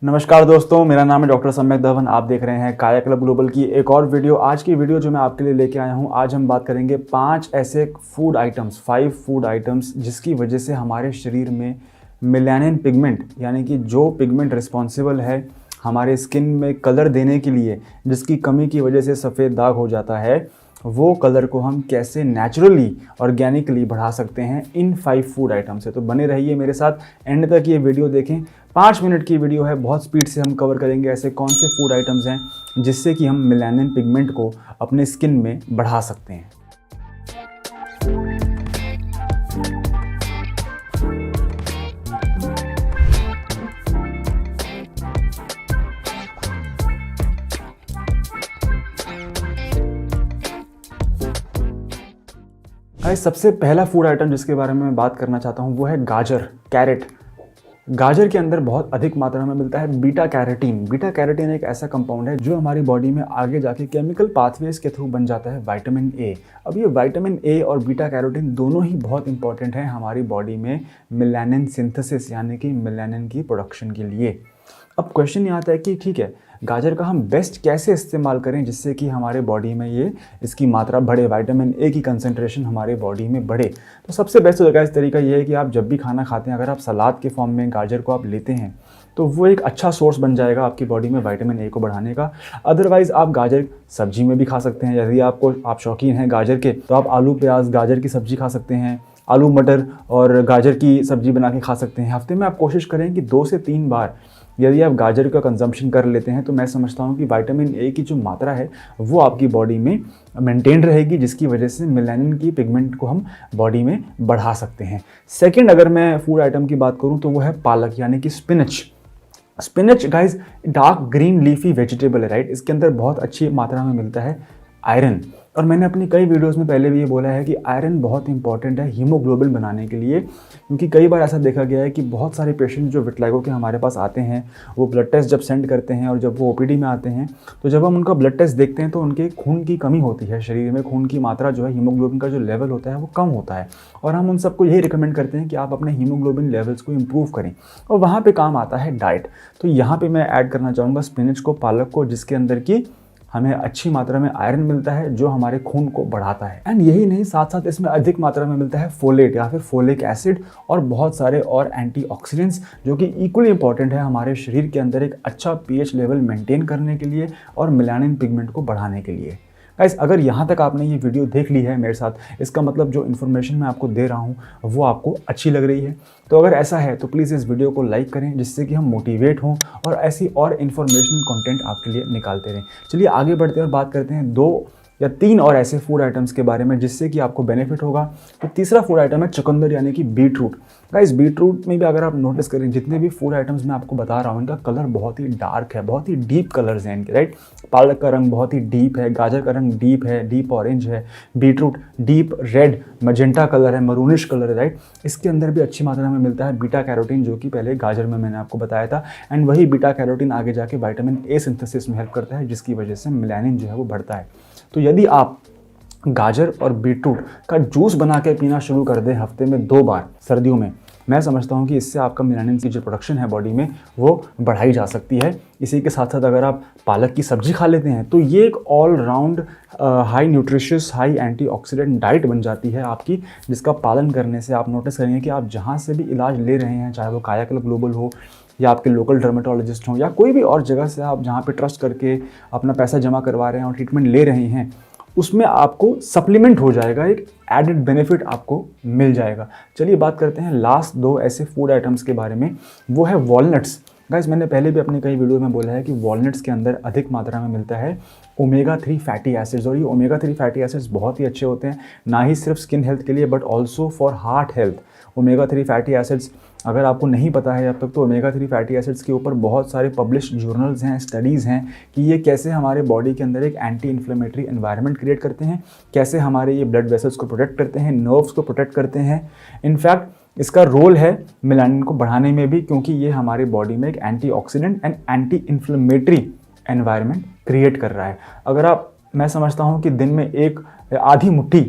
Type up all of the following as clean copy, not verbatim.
नमस्कार दोस्तों, मेरा नाम है डॉक्टर सम्यक धवन। आप देख रहे हैं काया क्लब ग्लोबल की एक और वीडियो। आज की वीडियो जो मैं आपके लिए लेके आया हूं, आज हम बात करेंगे 5 ऐसे फूड आइटम्स जिसकी वजह से हमारे शरीर में मेलानिन पिगमेंट यानी कि जो पिगमेंट रिस्पॉन्सिबल है हमारे स्किन में कलर देने के लिए, जिसकी कमी की वजह से सफ़ेद दाग हो जाता है, वो कलर को हम कैसे नेचुरली ऑर्गेनिकली बढ़ा सकते हैं इन 5 फूड आइटम से। तो बने रहिए मेरे साथ, एंड तक ये वीडियो देखें। 5 मिनट की वीडियो है, बहुत स्पीड से हम कवर करेंगे ऐसे कौन से फूड आइटम्स हैं जिससे कि हम मेलानिन पिगमेंट को अपने स्किन में बढ़ा सकते हैं। सबसे पहला फूड आइटम जिसके बारे में मैं बात करना चाहता हूँ वो है गाजर, कैरेट। गाजर के अंदर बहुत अधिक मात्रा में मिलता है बीटा कैरोटीन। बीटा कैरोटीन एक ऐसा कंपाउंड है जो हमारी बॉडी में आगे जाके केमिकल पाथवेज के थ्रू बन जाता है विटामिन ए। अब ये विटामिन ए और बीटा कैरोटीन दोनों ही बहुत इंपॉर्टेंट हैं हमारी बॉडी में मेलानिन सिंथेसिस यानी कि मेलानिन की प्रोडक्शन के लिए। अब क्वेश्चन ये आता है कि ठीक है, गाजर का हम बेस्ट कैसे इस्तेमाल करें जिससे कि हमारे बॉडी में ये इसकी मात्रा बढ़े, विटामिन ए की कंसंट्रेशन हमारे बॉडी में बढ़े। तो सबसे बेस्ट होगा इस तरीका ये है कि आप जब भी खाना खाते हैं, अगर आप सलाद के फॉर्म में गाजर को आप लेते हैं तो वो एक अच्छा सोर्स बन जाएगा आपकी बॉडी में विटामिन ए को बढ़ाने का। अदरवाइज़ आप गाजर सब्जी में भी खा सकते हैं। यदि आप शौकीन हैं गाजर के, तो आप आलू प्याज गाजर की सब्जी खा सकते हैं, आलू मटर और गाजर की सब्जी बना के खा सकते हैं। हफ्ते में आप कोशिश करें कि 2 से 3 बार यदि आप गाजर का कंजम्पशन कर लेते हैं तो मैं समझता हूँ कि विटामिन ए की जो मात्रा है वो आपकी बॉडी में मेंटेन रहेगी, जिसकी वजह से मेलानिन की पिगमेंट को हम बॉडी में बढ़ा सकते हैं। सेकंड, अगर मैं फूड आइटम की बात करूँ तो वो है पालक यानी कि spinach. Spinach guys dark green leafy vegetable है, राइट। इसके अंदर बहुत अच्छी मात्रा में मिलता है आयरन, और मैंने अपनी कई वीडियोस में पहले भी ये बोला है कि आयरन बहुत इंपॉर्टेंट है हीमोग्लोबिन बनाने के लिए। क्योंकि कई बार ऐसा देखा गया है कि बहुत सारे पेशेंट जो विटलाइगो के हमारे पास आते हैं, वो ब्लड टेस्ट जब सेंड करते हैं और जब वो ओपीडी में आते हैं, तो जब हम उनका ब्लड टेस्ट देखते हैं तो उनके खून की कमी होती है। शरीर में खून की मात्रा जो है, हीमोग्लोबिन का जो लेवल होता है वो कम होता है, और हम उन सबको यही रिकमेंड करते हैं कि आप अपने हीमोग्लोबिन लेवल्स को इम्प्रूव करें, और वहाँ पर काम आता है डाइट। तो यहाँ पर मैं ऐड करना चाहूँगा स्पिनच को, पालक को, जिसके अंदर की हमें अच्छी मात्रा में आयरन मिलता है जो हमारे खून को बढ़ाता है। एंड यही नहीं, साथ साथ इसमें अधिक मात्रा में मिलता है फोलेट या फिर फोलिक एसिड और बहुत सारे और एंटीऑक्सीडेंट्स, जो कि इक्वली इंपॉर्टेंट है हमारे शरीर के अंदर एक अच्छा पीएच लेवल मेंटेन करने के लिए और मेलानिन पिगमेंट को बढ़ाने के लिए। गाइस, अगर यहाँ तक आपने ये वीडियो देख ली है मेरे साथ, इसका मतलब जो इन्फॉर्मेशन मैं आपको दे रहा हूँ वो आपको अच्छी लग रही है। तो अगर ऐसा है तो प्लीज़ इस वीडियो को लाइक करें, जिससे कि हम मोटिवेट हों और ऐसी और इन्फॉर्मेशनल कंटेंट आपके लिए निकालते रहें। चलिए आगे बढ़ते हैं और बात करते हैं 2 या 3 और ऐसे फूड आइटम्स के बारे में जिससे कि आपको बेनिफिट होगा। तो तीसरा फूड आइटम है चुकंदर यानी कि बीटरूट। गाइस, बीटरूट में भी अगर आप नोटिस करें, जितने भी फूड आइटम्स मैं आपको बता रहा हूँ इनका कलर बहुत ही डार्क है, बहुत ही डीप कलर्स हैं इनके, राइट। पालक का रंग बहुत ही डीप है, गाजर का रंग डीप है, डीप ऑरेंज है, beetroot deep red magenta colour है, मरूनिश कलर है, राइट। इसके अंदर भी अच्छी मात्रा में मिलता है बीटा कैरोटीन, जो कि पहले गाजर में मैंने आपको बताया था। एंड वही बीटा कैरोटीन आगे जाके विटामिन ए सिंथेसिस में हेल्प करता है, जिसकी वजह से मेलानिन जो है वो बढ़ता है। तो यदि आप गाजर और बीटरूट का जूस बना के पीना शुरू कर दें हफ्ते में 2 बार सर्दियों में, मैं समझता हूँ कि इससे आपका मेलानिन की जो प्रोडक्शन है बॉडी में वो बढ़ाई जा सकती है। इसी के साथ साथ अगर आप पालक की सब्जी खा लेते हैं तो ये एक all round high nutritious high antioxidant diet बन जाती है आपकी, जिसका पालन करने से आप नोटिस करेंगे कि आप जहाँ से भी इलाज ले रहे हैं, चाहे वो काया क्लब ग्लोबल हो या आपके लोकल डर्मेटोलॉजिस्ट हो या कोई भी और जगह से आप जहाँ पे ट्रस्ट करके अपना पैसा जमा करवा रहे हैं और ट्रीटमेंट ले रहे हैं, उसमें आपको सप्लीमेंट हो जाएगा, एक एडेड बेनिफिट आपको मिल जाएगा। चलिए बात करते हैं लास्ट 2 ऐसे फूड आइटम्स के बारे में, वो है वॉलनट्स। गाइस, मैंने पहले भी अपने कई वीडियो में बोला है कि वॉलनट्स के अंदर अधिक मात्रा में मिलता है ओमेगा 3 फैटी एसिड्स, और ये ओमेगा 3 फैटी एसिड्स बहुत ही अच्छे होते हैं, ना ही सिर्फ स्किन हेल्थ के लिए but also for heart health. Omega 3 fatty acids अगर आपको नहीं पता है अब तक, तो ओमेगा 3 फैटी एसिड्स के ऊपर बहुत सारे पब्लिश्ड जर्नल्स हैं, स्टडीज़ हैं कि ये कैसे हमारे बॉडी के अंदर एक एंटी इन्फ्लेमेटरी एनवायरनमेंट क्रिएट करते हैं, कैसे हमारे ये ब्लड वेसल्स को प्रोटेक्ट करते हैं, नर्व्स को प्रोटेक्ट करते हैं। इनफैक्ट इसका रोल है मेलानिन को बढ़ाने में भी, क्योंकि ये हमारे बॉडी में एक antioxidant and anti inflammatory environment create कर रहा है। अगर आप, मैं समझता हूँ कि दिन में एक आधी मुट्ठी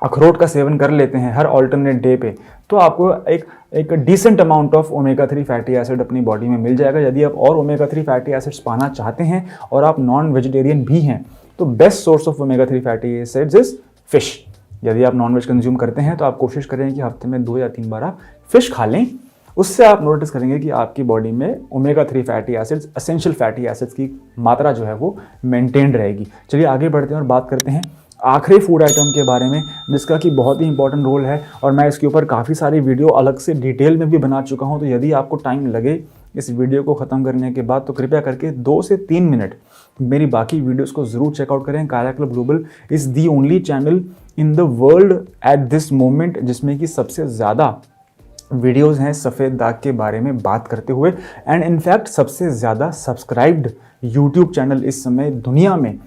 अखरोट का सेवन कर लेते हैं हर ऑल्टरनेट डे पे, तो आपको एक decent amount of omega 3 fatty acid अपनी बॉडी में मिल जाएगा। यदि आप और ओमेगा 3 फैटी एसिड्स पाना चाहते हैं और आप नॉन वेजिटेरियन भी हैं, तो best source of omega 3 fatty acids is fish. यदि आप नॉन वेज कंज्यूम करते हैं तो आप कोशिश करें कि हफ्ते में 2 या 3 बार आप फिश खा लें। उससे आप नोटिस करेंगे कि आपकी बॉडी में omega 3 fatty acids, essential fatty acids की मात्रा जो है वो मेंटेन रहेगी। चलिए आगे बढ़ते हैं और बात करते हैं आखिरी फूड आइटम के बारे में, जिसका कि बहुत ही इंपॉर्टेंट रोल है और मैं इसके ऊपर काफ़ी सारी वीडियो अलग से डिटेल में भी बना चुका हूं। तो यदि आपको टाइम लगे इस वीडियो को ख़त्म करने के बाद, तो कृपया करके 2 से 3 मिनट मेरी बाकी वीडियोस को ज़रूर चेकआउट करें। काया club global is the only channel in the world at this moment जिसमें कि सबसे ज़्यादा वीडियोज़ हैं सफ़ेद दाग के बारे में बात करते हुए, एंड इनफैक्ट सबसे ज़्यादा सब्सक्राइब्ड यूट्यूब चैनल इस समय दुनिया में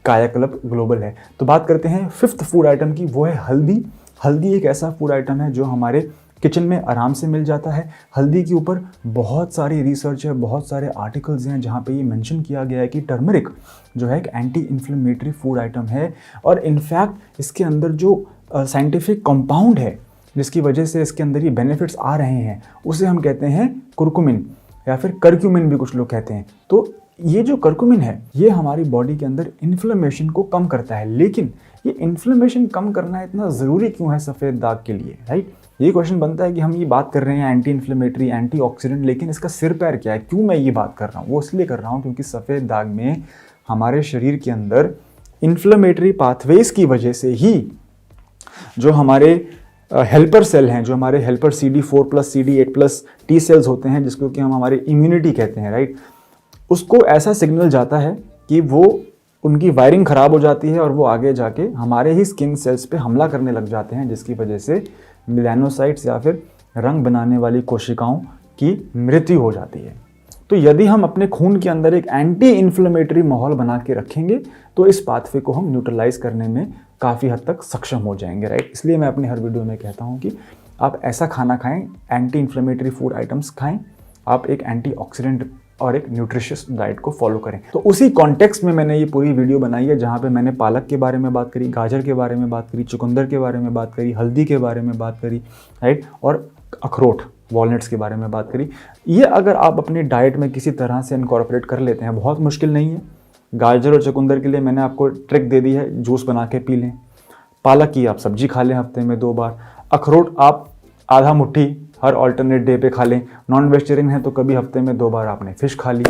काया क्लब ग्लोबल है। तो बात करते हैं 5th फूड आइटम की, वो है हल्दी। हल्दी एक ऐसा फूड आइटम है जो हमारे किचन में आराम से मिल जाता है। हल्दी के ऊपर बहुत सारी रिसर्च है, बहुत सारे आर्टिकल्स हैं जहाँ पे ये मेंशन किया गया है कि टर्मरिक जो है एक एंटी इन्फ्लेमेटरी फूड आइटम है, और इनफैक्ट इसके अंदर जो साइंटिफिक कंपाउंड है जिसकी वजह से इसके अंदर ये बेनिफिट्स आ रहे हैं, उसे हम कहते हैं कुरकुमिन या फिर करक्यूमिन भी कुछ लोग कहते हैं। तो ये जो करक्यूमिन है ये हमारी बॉडी के अंदर इन्फ्लेमेशन को कम करता है। लेकिन ये इन्फ्लेमेशन कम करना इतना ज़रूरी क्यों है सफ़ेद दाग के लिए, राइट? ये क्वेश्चन बनता है कि हम ये बात कर रहे हैं एंटी इन्फ्लेमेटरी, एंटी ऑक्सीडेंट, लेकिन इसका सिर पैर क्या है, क्यों मैं ये बात कर रहा हूँ? वो इसलिए कर रहा हूँ क्योंकि सफ़ेद दाग में हमारे शरीर के अंदर इन्फ्लेमेटरी पाथवेज की वजह से ही जो हमारे हेल्पर सेल हैं, जो हमारे helper CD4+, CD8+ T cells होते हैं, जिसको कि हम हमारे इम्यूनिटी कहते हैं, राइट? उसको ऐसा सिग्नल जाता है कि वो उनकी वायरिंग ख़राब हो जाती है और वो आगे जाके हमारे ही स्किन सेल्स पे हमला करने लग जाते हैं, जिसकी वजह से मेलानोसाइट्स या फिर रंग बनाने वाली कोशिकाओं की मृत्यु हो जाती है। तो यदि हम अपने खून के अंदर एक एंटी इन्फ्लेमेटरी माहौल बना के रखेंगे तो इस पाथवे को हम न्यूट्रलाइज करने में काफ़ी हद तक सक्षम हो जाएंगे, राइट? इसलिए मैं अपनी हर वीडियो में कहता हूँ कि आप ऐसा खाना खाएं, एंटी इन्फ्लेमेटरी फूड आइटम्स खाएं, आप एक एंटी ऑक्सीडेंट और एक न्यूट्रिशियस डाइट को फॉलो करें। तो उसी कॉन्टेक्स्ट में मैंने ये पूरी वीडियो बनाई है जहाँ पे मैंने पालक के बारे में बात करी, गाजर के बारे में बात करी, चुकंदर के बारे में बात करी, हल्दी के बारे में बात करी, राइट? और अखरोट, वॉलनट्स के बारे में बात करी। ये अगर आप अपनी डाइट में किसी तरह से इनकॉर्पोरेट कर लेते हैं, बहुत मुश्किल नहीं है। गाजर और चुकंदर के लिए मैंने आपको ट्रिक दे दी है, जूस बना के पी लें। पालक की आप सब्जी खा लें हफ्ते में 2 बार। अखरोट आप आधा मुट्ठी हर ऑल्टरनेट डे पे खा लें। नॉन वेजिटेरियन है तो कभी हफ्ते में 2 बार आपने फिश खा ली,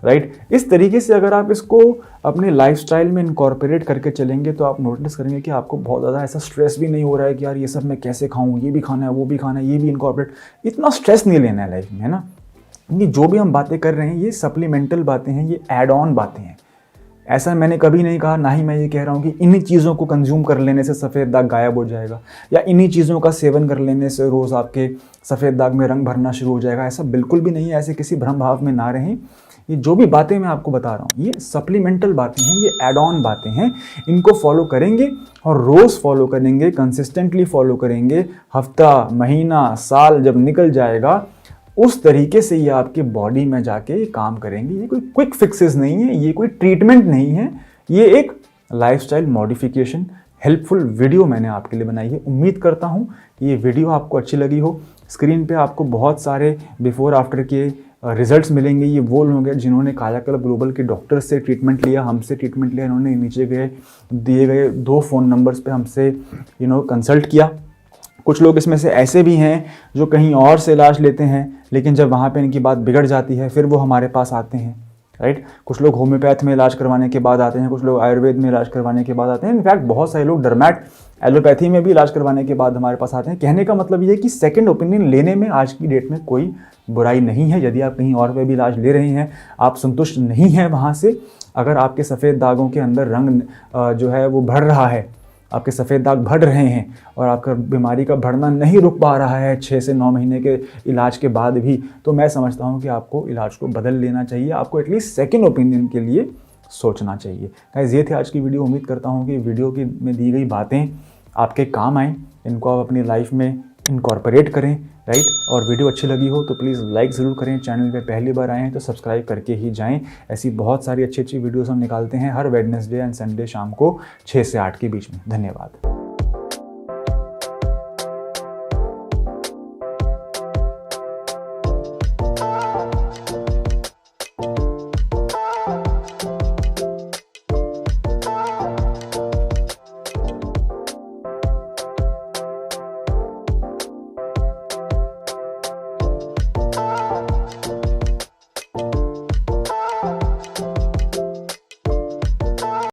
राइट? इस तरीके से अगर आप इसको अपने लाइफस्टाइल में इनकॉर्पोरेट करके चलेंगे तो आप नोटिस करेंगे कि आपको बहुत ज़्यादा ऐसा स्ट्रेस भी नहीं हो रहा है कि यार ये सब मैं कैसे खाऊं, ये भी खाना है, वो भी खाना है, ये भी इनकॉर्पोरेट। इतना स्ट्रेस नहीं लेना है लाइफ में, है ना? ये जो भी हम बातें कर रहे हैं ये सप्लीमेंटल बातें हैं, ये एड ऑन बातें हैं। ऐसा मैंने कभी नहीं कहा, ना ही मैं ये कह रहा हूँ कि इन्हीं चीज़ों को कंज्यूम कर लेने से सफ़ेद दाग गायब हो जाएगा या इन्हीं चीज़ों का सेवन कर लेने से रोज़ आपके सफ़ेद दाग में रंग भरना शुरू हो जाएगा। ऐसा बिल्कुल भी नहीं है, ऐसे किसी भ्रम भाव में ना रहें। ये जो भी बातें मैं आपको बता रहा हूँ ये सप्लीमेंटल बातें हैं, ये एड ऑन बातें हैं। इनको फॉलो करेंगे और रोज़ फॉलो करेंगे, कंसिस्टेंटली फॉलो करेंगे, हफ्ता, महीना, साल जब निकल जाएगा उस तरीके से ये आपके बॉडी में जाके काम करेंगे। ये कोई क्विक फिक्सेस नहीं है, ये कोई ट्रीटमेंट नहीं है, ये एक लाइफस्टाइल मॉडिफिकेशन हेल्पफुल वीडियो मैंने आपके लिए बनाई है। उम्मीद करता हूँ ये वीडियो आपको अच्छी लगी हो। स्क्रीन पे आपको बहुत सारे बिफोर आफ्टर के रिजल्ट्स मिलेंगे। ये वो लोग हैं जिन्होंने काया क्लब ग्लोबल के डॉक्टर से ट्रीटमेंट लिया, हमसे ट्रीटमेंट लिया। इन्होंने नीचे दिए गए 2 फ़ोन नंबर्स पे हमसे कंसल्ट किया। कुछ लोग इसमें से ऐसे भी हैं जो कहीं और से इलाज लेते हैं, लेकिन जब वहाँ पे इनकी बात बिगड़ जाती है फिर वो हमारे पास आते हैं, राइट? कुछ लोग होम्योपैथ में इलाज करवाने के बाद आते हैं, कुछ लोग आयुर्वेद में इलाज करवाने के बाद आते हैं। इनफैक्ट बहुत सारे लोग डर्मैट एलोपैथी में भी इलाज करवाने के बाद हमारे पास आते हैं। कहने का मतलब ये है कि सेकंड ओपिनियन लेने में आज की डेट में कोई बुराई नहीं है। यदि आप कहीं और पे भी इलाज ले रहे हैं, आप संतुष्ट नहीं हैं वहाँ से, अगर आपके सफ़ेद दागों के अंदर रंग जो है वो बढ़ रहा है, आपके सफ़ेद दाग बढ़ रहे हैं और आपका बीमारी का बढ़ना नहीं रुक पा रहा है 6 से 9 महीने के इलाज के बाद भी, तो मैं समझता हूं कि आपको इलाज को बदल लेना चाहिए। आपको एटलीस्ट सेकंड ओपिनियन के लिए सोचना चाहिए। गाइस, ये थी आज की वीडियो। उम्मीद करता हूं कि वीडियो की में दी गई बातें आपके काम आएँ, इनको आप अपनी लाइफ में इनकॉर्पोरेट करें, राइट? और वीडियो अच्छी लगी हो तो प्लीज़ लाइक ज़रूर करें। चैनल पे पहली बार आए हैं तो सब्सक्राइब करके ही जाएं। ऐसी बहुत सारी अच्छी वीडियोस हम निकालते हैं हर वेडनेसडे एंड संडे शाम को 6 से 8 के बीच में। धन्यवाद।